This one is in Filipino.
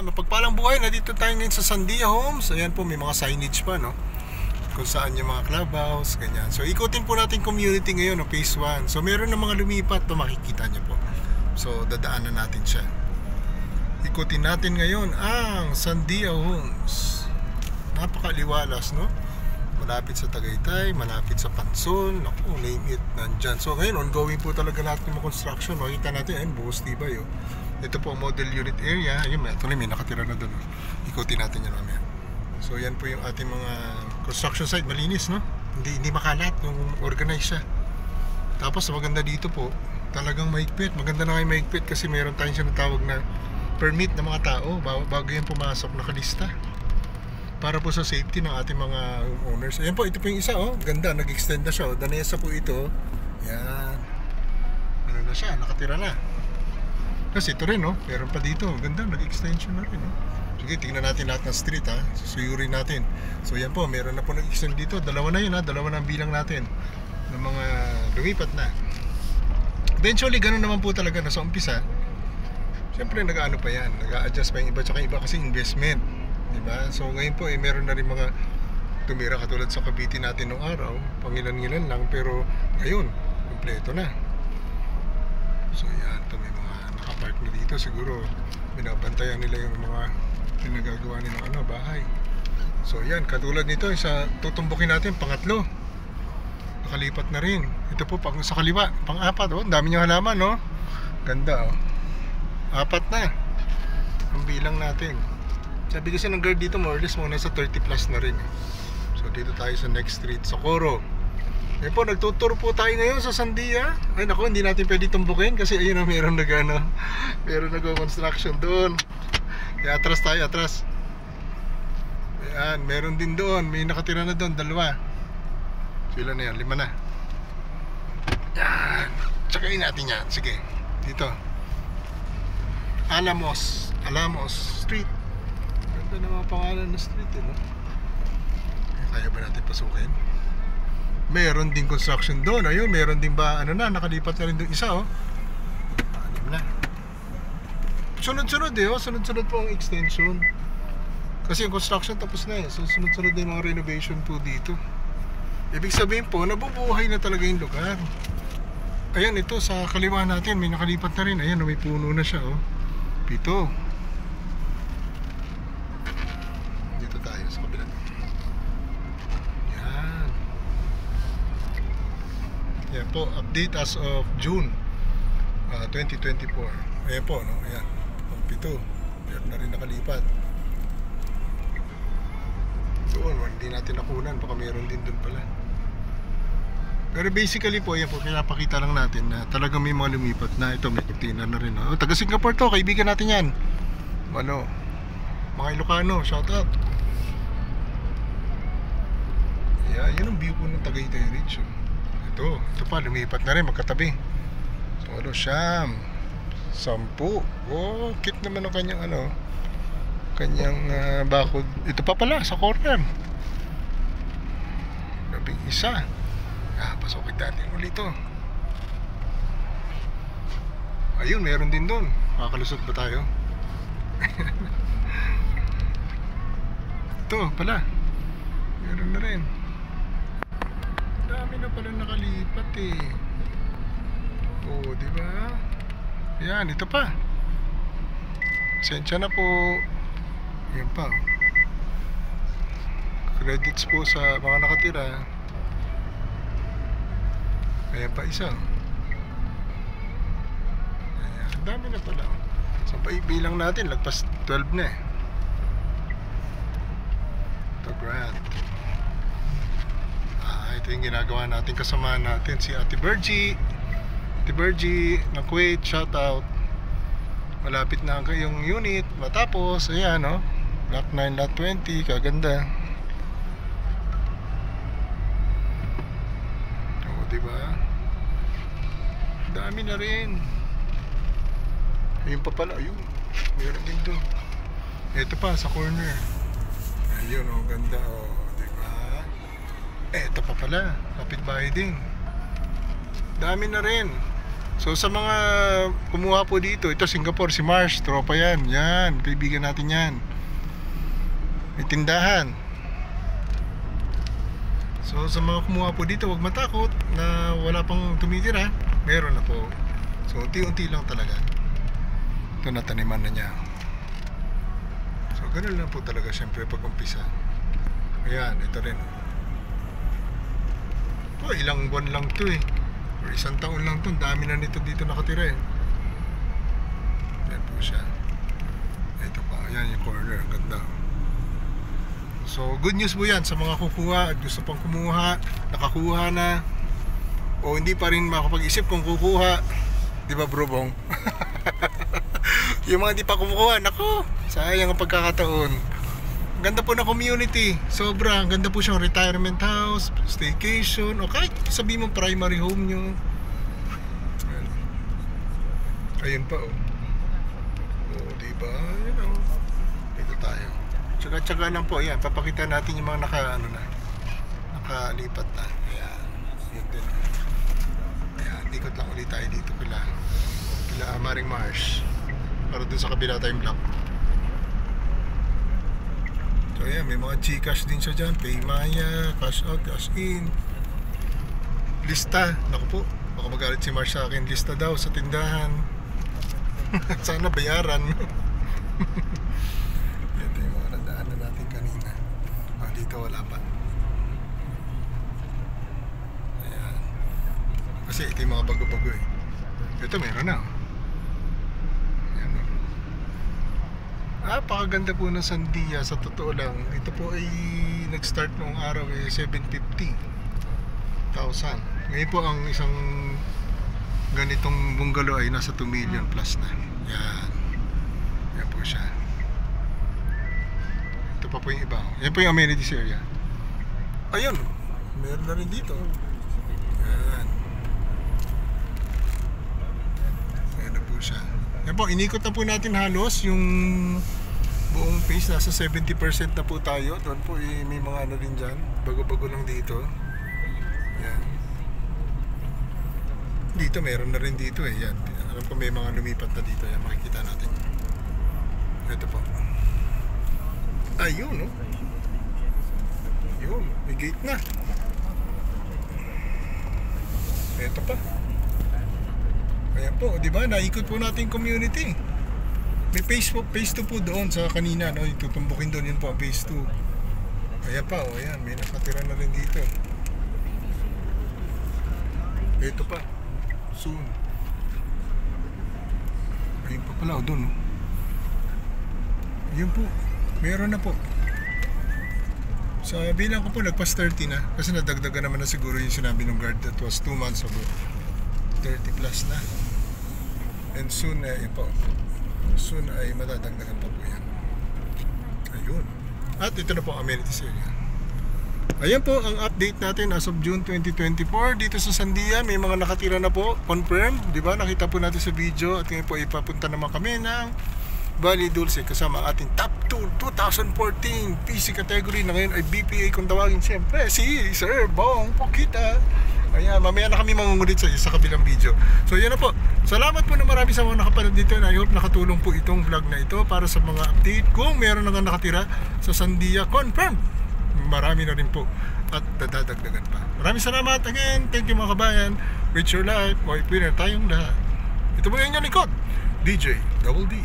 Mapagpalang buhay, nandito tayo ngayon sa Sandia Homes. Ayan po, may mga signage pa, no? Kung saan yung mga clubhouse, ganyan. So, ikutin po natin community ngayon, no? Phase 1. So, meron na mga lumipat, to makikita nyo po. So, dadaanan natin siya. Ikutin natin ngayon ang Sandia Homes. Napakaliwalas, no? Malapit sa Tagaytay, malapit sa Pansol. Naku, name it, nandyan. So, ngayon, ongoing po talaga lahat ng construction. Makita natin, ayun, buhos tibay, oh. Ito po model unit area. Ayun, actually may nakatira na doon. Ikutin natin yan mamaya. So yan po yung ating mga construction site. Malinis, no? Hindi makalat, yung organize siya. Tapos maganda dito po, talagang mahigpit. Maganda na kayo mahigpit kasi meron tayong sinatawag na permit ng mga tao bago yan pumasok, nakalista. Para po sa safety ng ating mga owners. Ayan po, ito po yung isa, oh. Ganda, nag-extend na siya, oh. Danesa po ito. Yan. Ano na siya, nakatira na. Kasi ito rin, no? Meron pa dito. Ganda, nag-extension na rin, no? Sige, tingnan natin lahat ng street, ha? Susuyurin natin. So yan po, meron na po nag-extend dito. Dalawa na yun, ha? Dalawa na ang bilang natin ng mga lumipat na. Eventually, ganun naman po talaga na sa umpisa. Siyempre, nag-ano pa yan. Nag-a-adjust pa yung iba, tsaka iba kasi investment, diba? So ngayon po, meron na rin mga tumira katulad sa Cavite natin noong araw. Pangilan-ngilan lang, pero ngayon, kompleto na. So yan, ito may mga nakapark na dito. Siguro binabantayan nila yung mga pinagagawa nilang bahay. So yan, katulad nito sa tutumbukin natin, pangatlo. Nakalipat na rin. Ito po pang sa kaliwa, pang-apat, oh. Dami niyang halaman, no? Ganda, oh. Apat na ang bilang natin. Sabi kasi ng guard dito, more or less muna sa 30 plus na rin. So dito tayo sa next street, Socorro. Eh po, nagtuturo po tayo ngayon sa Sandia. Ay naku, hindi natin pwede tumbukin kasi ayun na, meron nag-construction doon. Kaya atras tayo, atras. Ayan, meron din doon. May nakatira na doon, dalawa. So ilan na yan? 5 na. Yan. Tsakain natin yan. Sige, dito Alamos Street. Ganda na mga pangalan ng street, no? Kaya ba natin pasukin? Meron din construction doon. Ayun, meron din ba, nakalipat na rin doon isa, oh. Anim na. Sunod-sunod, oh. Sunod-sunod po ang extension. Kasi yung construction tapos na, eh. So, sunod-sunod din mga renovation po dito. Ibig sabihin po, nabubuhay na talaga yung lugar. Ayan, ito, sa kaliwa natin, may nakalipat na rin. Ayan, may puno na siya, oh. 7. Dito tayo, sa kabila. Yan po, update as of June 2024. Ayan po, no? Ayan, 7. Meron na rin nakalipat. Doon, hindi natin nakunan. Baka meron din doon pala. Pero basically po, ayan po, pinapakita lang natin na talagang may mga lumipat na. Ito, may kurtina na rin. Oh, taga Singapore to, kaibigan natin yan. Mga Ilocano, shout out. Yeah, yun ang view po ng Tagaytay Ridge, oh. Ito pa, lumipat na rin, magkatabi. So, Siyam, 10. Oh, cute naman ang kanyang kanyang bakod. Ito pa pala, sa corner. 11. Pasukin natin ulit ito. Ayun, meron din doon. Makakalusot ba tayo? Ito pala, meron na rin. Dami na pala nakalipat, eh. Oh, di ba? Yan, ito pa. Pasensya na po. Yan pa. Credits po sa mga nakatira. Ayan pa isa. Ayan, dami na pala. So, bilang natin, lagpas 12 na, eh. Ito, grand. Ito yung ginagawa natin, kasama natin si Ate Bergie. Ate Bergie ng Kuwait, shout out. Malapit na ang yung unit matapos. Ayan, no? Lot 9, lot 20, kaganda. O, diba? Dami na rin. Ayun pa pala, ayun. Meron din doon. Ito pa, sa corner. Ayun, oh, ganda, oh. Ito pa pala, kapitbahay din. Dami na rin. So sa mga kumuha po dito, ito Singapore, si Mars, tropa yan. Yan, kaibigan natin yan. May tindahan. So sa mga kumuha po dito, huwag matakot na wala pang tumitira. Meron na po. So unti-unti lang talaga. Ito nataniman na niya. So ganun lang po talaga syempre pag umpisa. Ayan, ito rin. Oh, ilang buwan lang to eh. Or isang taon lang to. Dami na nito dito nakatira eh. Ayan po siya. Ito pa. Ayan yung corner. Ganda. So good news po yan sa mga kukuha at gusto pang kumuha, nakakuha na, o hindi pa rin makapag-isip kung kukuha. Di ba bro Bong? Yung mga hindi pa kumukuha, naku, sayang ang pagkakataon. Ganda po ng community. Sobra, ganda po siyang retirement house, staycation, o kahit sabihin mo primary home nyo. Ayun pa oh. Oh, diba? Ayun oh. Dito tayo. Tsaga-tsaga lang po. Ayan, papakita natin yung mga nakalipat na. Ayan. Yun din. Ayan, ikot lang ulit tayo dito kila Maring Mars. Para dun sa kabila tayong block. So ayan, may mga Gcash din siya dyan. Paymaya, cash out, cash in. Lista. Naku po, baka magalit si Mars sa akin. Lista daw sa tindahan. Sana bayaran. Ito yung mga nadaanan natin kanina. Dito wala pa. Ayan. Kasi ito yung mga bago-bago eh. Ito meron na. Napakaganda po ng Sandia sa totoo lang. Ito po ay nag-start noong araw eh 750,000. Ngayon po ang isang ganitong bungalow ay nasa 2 million plus na. Yan. Yan po siya. Ito pa po yung iba. Yan po yung amenities area. Ayun. Meron na rin dito. Yan. Yan na po siya. Yan po, inikot na po natin halos yung buong phase. Nasa 70% na po tayo. Doon po may mga ano rin dyan. Bago-bago lang dito. Yan. Dito meron na rin dito eh. Yan. Alam ko may mga lumipat na dito. Yan, makikita natin. Ito po. Ayun, no? Yun, may gate na. Ito pa. Ayan po, di ba? Naikot po natin community. May phase 2 po doon sa kanina, no? Tutumbukin doon, yun po ang phase 2. Ayan pa, oh, ayan, may nakatira na rin dito. Ito pa. Soon. Ayun pa pala, oh, doon, oh. Yun po, meron na po. Sabi lang ko po, nagpas 30 na. Kasi nadagdagan naman na siguro yung sinabi ng guard that was 2 months ago. 30 plus na. And soon ay soon ay madadagdagan pa po yan. Ayun. At ito na po ang amenities area. Ayan po ang update natin as of June 2024 dito sa Sandia. May mga nakatira na po, confirmed, di ba? Nakita po natin sa video. At ngayon po ipapunta naman kami ng Valle Dulce kasama ang ating top 2 2014 PC category na ngayon ay BPA kung tawagin siyempre si Sir Bong Pokita. Ayan, mamaya na kami mangungulit sa kabilang video. So yan na po. Salamat po na marami sa mga nakapanood dito, and I hope nakatulong po itong vlog na ito para sa mga update. Kung meron na nga nakatira sa Sandia, confirm marami na rin po at dadagdagan pa. Maraming salamat again. Thank you mga kabayan. Rich your life. White winner tayong lahat. Ito po yung inyong likod, DJ Double D.